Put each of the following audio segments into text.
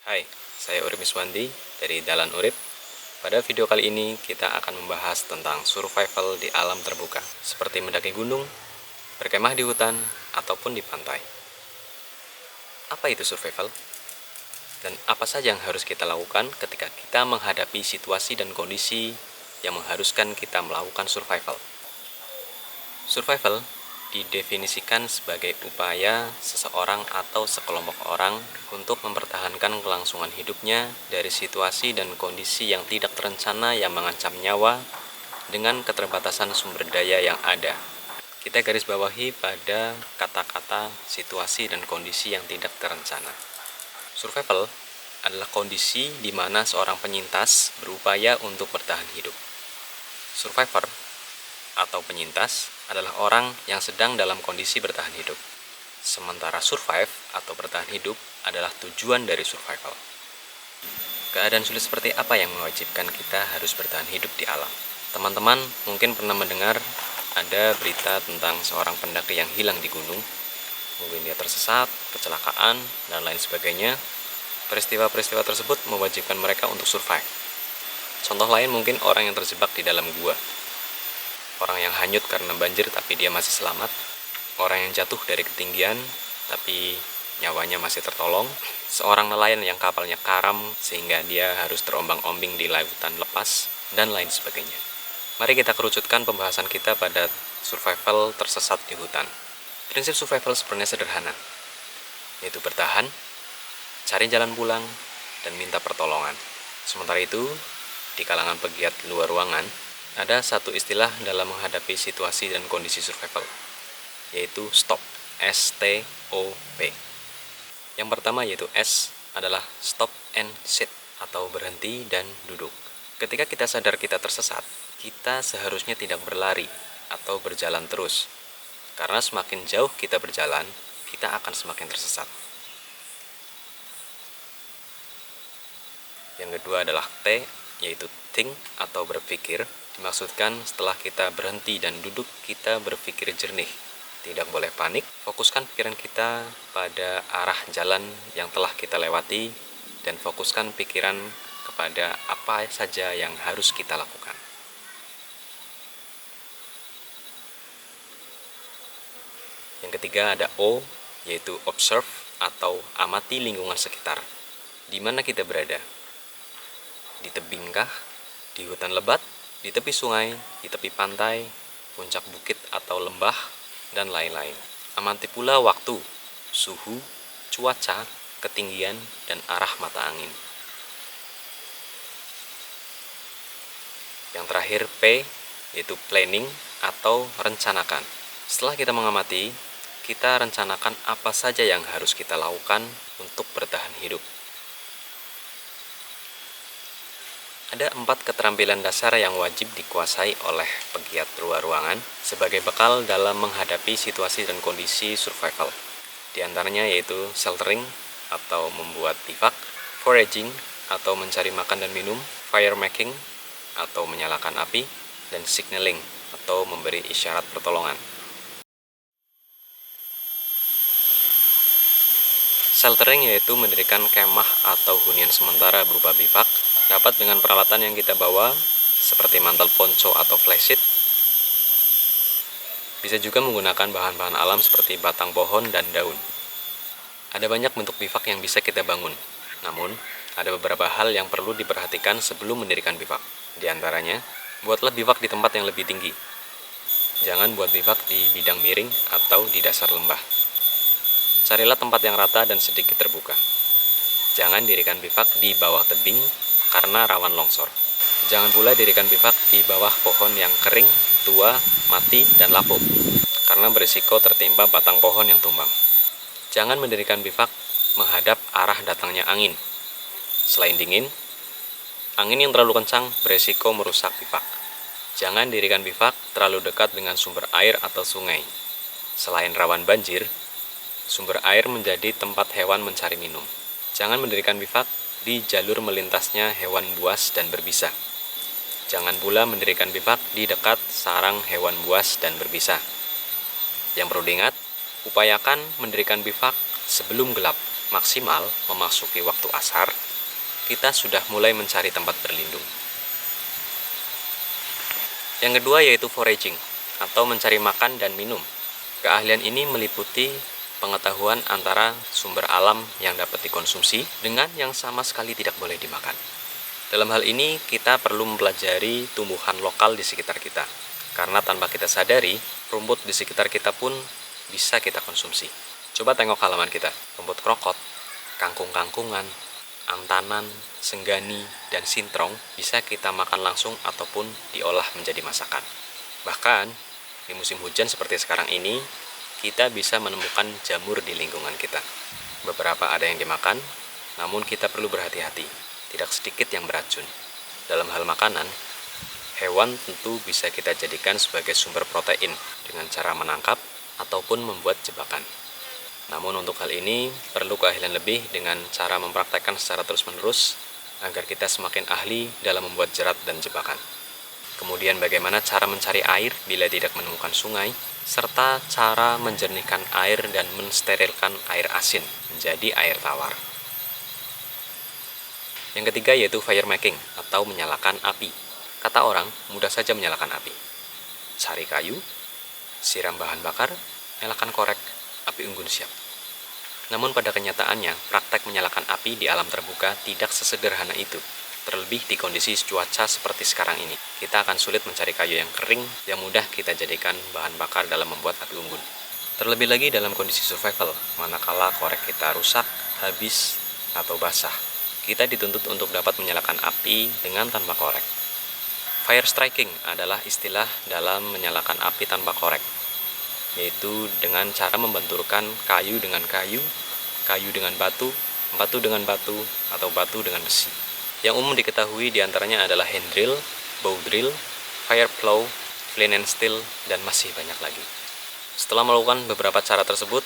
Hai, saya Urip Miswandi dari Dalan Urip. Pada video kali ini kita akan membahas tentang survival di alam terbuka, seperti mendaki gunung, berkemah di hutan, ataupun di pantai. Apa itu survival? Dan apa saja yang harus kita lakukan ketika kita menghadapi situasi dan kondisi yang mengharuskan kita melakukan survival? Survival didefinisikan sebagai upaya seseorang atau sekelompok orang untuk mempertahankan kelangsungan hidupnya dari situasi dan kondisi yang tidak terencana yang mengancam nyawa dengan keterbatasan sumber daya yang ada. Kita garis bawahi pada kata-kata situasi dan kondisi yang tidak terencana. Survival adalah kondisi di mana seorang penyintas berupaya untuk bertahan hidup. Survivor atau penyintas adalah orang yang sedang dalam kondisi bertahan hidup. Sementara survive atau bertahan hidup adalah tujuan dari survival. Keadaan sulit seperti apa yang mewajibkan kita harus bertahan hidup di alam? Teman-teman mungkin pernah mendengar ada berita tentang seorang pendaki yang hilang di gunung. Mungkin dia tersesat, kecelakaan, dan lain sebagainya. Peristiwa-peristiwa tersebut mewajibkan mereka untuk survive. Contoh lain mungkin orang yang terjebak di dalam gua. Orang yang hanyut karena banjir tapi dia masih selamat. Orang yang jatuh dari ketinggian tapi nyawanya masih tertolong. Seorang nelayan yang kapalnya karam sehingga dia harus terombang-ambing di lautan lepas, dan lain sebagainya. Mari kita kerucutkan pembahasan kita pada survival tersesat di hutan. Prinsip survival sebenarnya sederhana, yaitu bertahan, cari jalan pulang, dan minta pertolongan. Sementara itu, di kalangan pegiat luar ruangan, ada satu istilah dalam menghadapi situasi dan kondisi survival, yaitu STOP, S-T-O-P. Yang pertama yaitu S adalah stop and sit, atau berhenti dan duduk. Ketika kita sadar kita tersesat, kita seharusnya tidak berlari atau berjalan terus, karena semakin jauh kita berjalan, kita akan semakin tersesat. Yang kedua adalah T, yaitu think atau berpikir. Dimaksudkan setelah kita berhenti dan duduk, kita berpikir jernih. Tidak boleh panik, fokuskan pikiran kita pada arah jalan yang telah kita lewati, dan fokuskan pikiran kepada apa saja yang harus kita lakukan. Yang ketiga ada O, yaitu observe atau amati lingkungan sekitar. Di mana kita berada? Di tebingkah? Di hutan lebat? Di tepi sungai, di tepi pantai, puncak bukit atau lembah, dan lain-lain. Amati pula waktu, suhu, cuaca, ketinggian, dan arah mata angin. Yang terakhir P, yaitu planning atau rencanakan. Setelah kita mengamati, kita rencanakan apa saja yang harus kita lakukan untuk bertahan hidup. Ada 4 keterampilan dasar yang wajib dikuasai oleh pegiat luar ruangan sebagai bekal dalam menghadapi situasi dan kondisi survival. Di antaranya yaitu sheltering atau membuat bivak, foraging atau mencari makan dan minum, firemaking atau menyalakan api, dan signaling atau memberi isyarat pertolongan. Sheltering yaitu mendirikan kemah atau hunian sementara berupa bivak, dapat dengan peralatan yang kita bawa seperti mantel ponco atau flysheet. Bisa juga menggunakan bahan-bahan alam seperti batang pohon dan daun. Ada banyak bentuk bivak yang bisa kita bangun, namun ada beberapa hal yang perlu diperhatikan sebelum mendirikan bivak. Di antaranya, buatlah bivak di tempat yang lebih tinggi. Jangan buat bivak di bidang miring atau di dasar lembah. Carilah tempat yang rata dan sedikit terbuka. Jangan dirikan bivak di bawah tebing karena rawan longsor. Jangan pula dirikan bivak di bawah pohon yang kering, tua, mati, dan lapuk, karena berisiko tertimpa batang pohon yang tumbang. Jangan mendirikan bivak menghadap arah datangnya angin. Selain dingin, angin yang terlalu kencang berisiko merusak bivak. Jangan dirikan bivak terlalu dekat dengan sumber air atau sungai. Selain rawan banjir, sumber air menjadi tempat hewan mencari minum. Jangan mendirikan bivak di jalur melintasnya hewan buas dan berbisa. Jangan pula mendirikan bivak di dekat sarang hewan buas dan berbisa. Yang perlu diingat, upayakan mendirikan bivak sebelum gelap, maksimal memasuki waktu asar, kita sudah mulai mencari tempat berlindung. Yang kedua yaitu foraging, atau mencari makan dan minum. Keahlian ini meliputi pengetahuan antara sumber alam yang dapat dikonsumsi dengan yang sama sekali tidak boleh dimakan. Dalam hal ini, kita perlu mempelajari tumbuhan lokal di sekitar kita. Karena tanpa kita sadari, rumput di sekitar kita pun bisa kita konsumsi. Coba tengok halaman kita, rumput krokot, kangkung-kangkungan, antanan, senggani, dan sintrong bisa kita makan langsung ataupun diolah menjadi masakan. Bahkan, di musim hujan seperti sekarang ini, kita bisa menemukan jamur di lingkungan kita. Beberapa ada yang dimakan, namun kita perlu berhati-hati, tidak sedikit yang beracun. Dalam hal makanan, hewan tentu bisa kita jadikan sebagai sumber protein dengan cara menangkap ataupun membuat jebakan. Namun untuk hal ini perlu keahlian lebih dengan cara mempraktekkan secara terus-menerus agar kita semakin ahli dalam membuat jerat dan jebakan. Kemudian bagaimana cara mencari air bila tidak menemukan sungai, serta cara menjernihkan air dan mensterilkan air asin menjadi air tawar. Yang ketiga yaitu fire making atau menyalakan api. Kata orang, mudah saja menyalakan api. Cari kayu, siram bahan bakar, nyalakan korek, api unggun siap. Namun pada kenyataannya, praktek menyalakan api di alam terbuka tidak sesederhana itu. Terlebih di kondisi cuaca seperti sekarang ini, kita akan sulit mencari kayu yang kering yang mudah kita jadikan bahan bakar dalam membuat api unggun. Terlebih lagi dalam kondisi survival, manakala korek kita rusak, habis, atau basah. Kita dituntut untuk dapat menyalakan api dengan tanpa korek. Fire striking adalah istilah dalam menyalakan api tanpa korek, yaitu dengan cara membenturkan kayu dengan kayu, kayu dengan batu, batu dengan batu, atau batu dengan besi. Yang umum diketahui diantaranya adalah hand drill, bow drill, fire plow, flint and steel, dan masih banyak lagi. Setelah melakukan beberapa cara tersebut,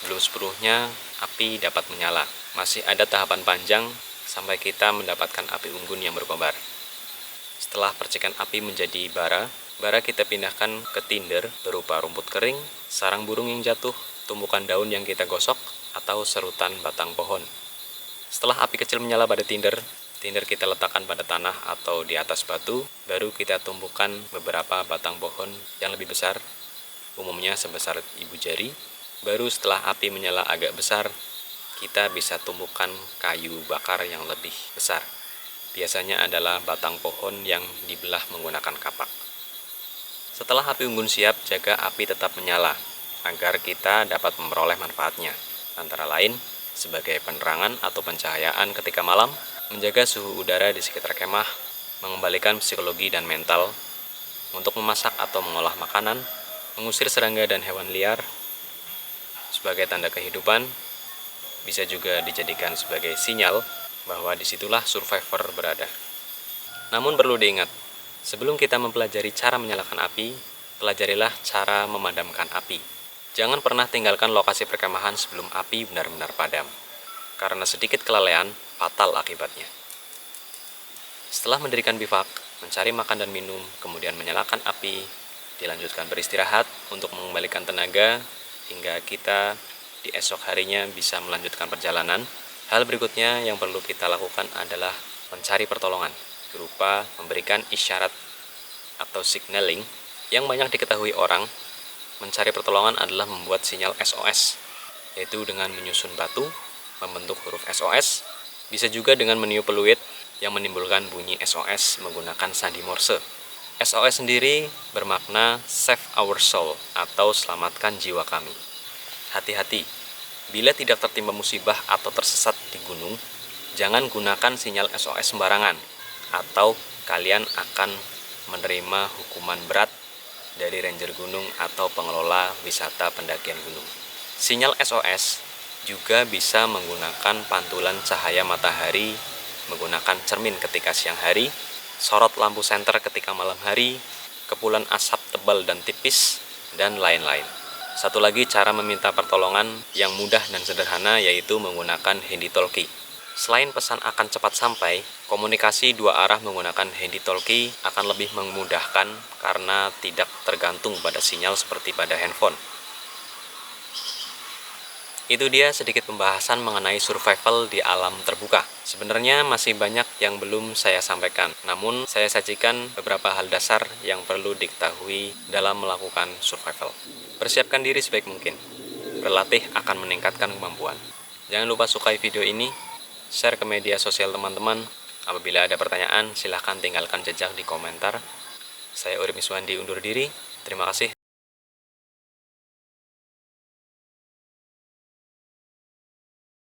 belum sepenuhnya api dapat menyala. Masih ada tahapan panjang sampai kita mendapatkan api unggun yang berkobar. Setelah percikan api menjadi bara kita pindahkan ke tinder berupa rumput kering, sarang burung yang jatuh, tumpukan daun yang kita gosok, atau serutan batang pohon. Setelah api kecil menyala pada tinder kita letakkan pada tanah atau di atas batu, baru kita tumbuhkan beberapa batang pohon yang lebih besar, umumnya sebesar ibu jari. Baru setelah api menyala agak besar, kita bisa tumbuhkan kayu bakar yang lebih besar. Biasanya adalah batang pohon yang dibelah menggunakan kapak. Setelah api unggun siap, jaga api tetap menyala agar kita dapat memperoleh manfaatnya. Antara lain, sebagai penerangan atau pencahayaan ketika malam, menjaga suhu udara di sekitar kemah, mengembalikan psikologi dan mental, untuk memasak atau mengolah makanan, mengusir serangga dan hewan liar, sebagai tanda kehidupan, bisa juga dijadikan sebagai sinyal bahwa disitulah survivor berada. Namun perlu diingat, sebelum kita mempelajari cara menyalakan api, pelajarilah cara memadamkan api. Jangan pernah tinggalkan lokasi perkemahan sebelum api benar-benar padam, karena sedikit kelalaian fatal akibatnya. Setelah mendirikan bivak, mencari makan dan minum, kemudian menyalakan api, dilanjutkan beristirahat untuk mengembalikan tenaga hingga kita di esok harinya bisa melanjutkan perjalanan. Hal berikutnya yang perlu kita lakukan adalah mencari pertolongan berupa memberikan isyarat atau signaling. Yang banyak diketahui orang, mencari pertolongan adalah membuat sinyal SOS, yaitu dengan menyusun batu membentuk huruf SOS, bisa juga dengan meniup peluit yang menimbulkan bunyi SOS menggunakan sandi Morse. SOS sendiri bermakna Save Our Soul atau selamatkan jiwa kami. Hati-hati, bila tidak tertimpa musibah atau tersesat di gunung, jangan gunakan sinyal SOS sembarangan, atau kalian akan menerima hukuman berat dari ranger gunung atau pengelola wisata pendakian gunung. Sinyal SOS juga bisa menggunakan pantulan cahaya matahari, menggunakan cermin ketika siang hari, sorot lampu senter ketika malam hari, kepulan asap tebal dan tipis, dan lain-lain. Satu lagi cara meminta pertolongan yang mudah dan sederhana yaitu menggunakan handy-talkie. Selain pesan akan cepat sampai, komunikasi dua arah menggunakan handy-talkie akan lebih memudahkan karena tidak tergantung pada sinyal seperti pada handphone. Itu dia sedikit pembahasan mengenai survival di alam terbuka. Sebenarnya masih banyak yang belum saya sampaikan, namun saya sajikan beberapa hal dasar yang perlu diketahui dalam melakukan survival. Persiapkan diri sebaik mungkin. Berlatih akan meningkatkan kemampuan. Jangan lupa sukai video ini, share ke media sosial teman-teman. Apabila ada pertanyaan, silahkan tinggalkan jejak di komentar. Saya Urip Miswandi undur diri. Terima kasih.